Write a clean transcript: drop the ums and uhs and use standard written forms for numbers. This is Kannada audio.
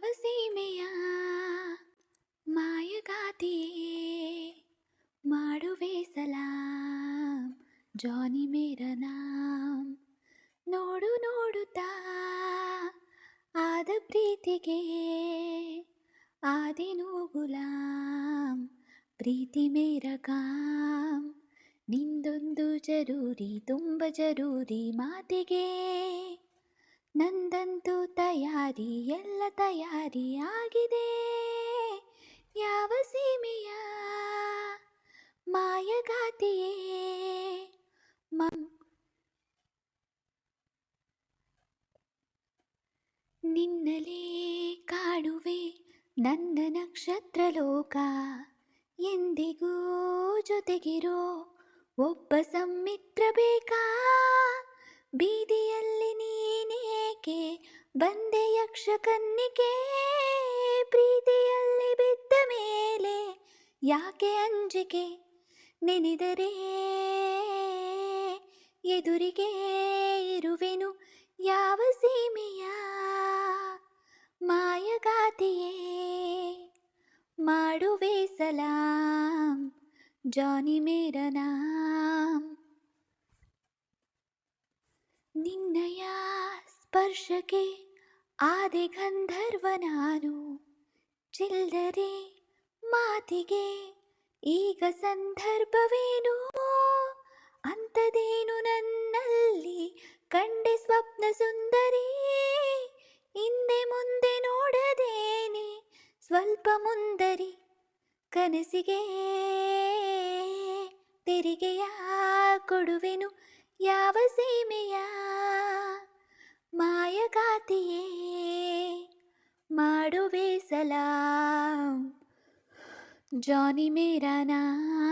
ಯಾವ ಸೀಮೆಯ ಮಾಯಗಾತಿಯೇ ಮಾಡುವೆ ಸಲಾಂ ಜಾನಿ ಮೇರ ನಾಮ್. ನೋಡು ನೋಡುತ್ತಾ ಆದ ಪ್ರೀತಿಗೆ ಆದಿನು ಗುಲಾಂ. ಪ್ರೀತಿ ಮೇರ ಕಾಮ್ ನಿಂದೊಂದು ಜರೂರಿ ತುಂಬ ಜರೂರಿ ಮಾತಿಗೆ. ನಂದಂತೂ ತಯಾರಿ ಎಲ್ಲ ತಯಾರಿ ಆಗಿದೆ. ಯಾವ ಸೀಮೆಯ ಮಾಯಗಾತಿಯೇ ನಿನ್ನಲೇ ಕಾಡುವೆ ನನ್ನ ನಕ್ಷತ್ರ ಲೋಕ. ಎಂದಿಗೂ ಜೊತೆಗಿರೋ ಒಬ್ಬ ಸಮ್ಮಿತ್ರ ಬೇಕಾ. ಬೀದಿಯಲ್ಲಿ ನೀನೇಕೆ ಬಂದೆ ಯಕ್ಷ ಕನ್ನಿಕೆ. ಪ್ರೀತಿಯಲ್ಲಿ ಬಿದ್ದ ಮೇಲೆ ಯಾಕೆ ಅಂಜಿಕೆ. ನೆನೆದರೆ ಎದುರಿಗೆ ಇರುವೆನು. ಯಾವ ಸೀಮೆಯ ಮಾಯಗಾತಿಯೇ ಮಾಡುವೆ ಸಲಾಂ ಜಾನಿ ಮೇರ ನಾಮ್. ನಿನ್ನಯ ಸ್ಪರ್ಶಕ್ಕೆ ಆದೆ ಗಂಧರ್ವ ನಾನು. ಚಿಲ್ಲರೆ ಮಾತಿಗೆ ಈಗ ಸಂದರ್ಭವೇನು. ಅಂಥದೇನು ನನ್ನಲ್ಲಿ ಕಂಡೆ ಸ್ವಪ್ನ ಸುಂದರಿ. ಹಿಂದೆ ಮುಂದೆ ನೋಡದೇನೆ ಸ್ವಲ್ಪ ಮುಂದರಿ. ಕನಸಿಗೆ ತೆರಿಗೆಯ ಕೊಡುವೆನು. ಯಾವ ಸೀಮೆಯ ಮಾಯಗಾತಿಯೇ ಮಾಡುವೆ ಸಲಾಂ ಜಾನಿ ಮೇರಾ ನಾಮ್.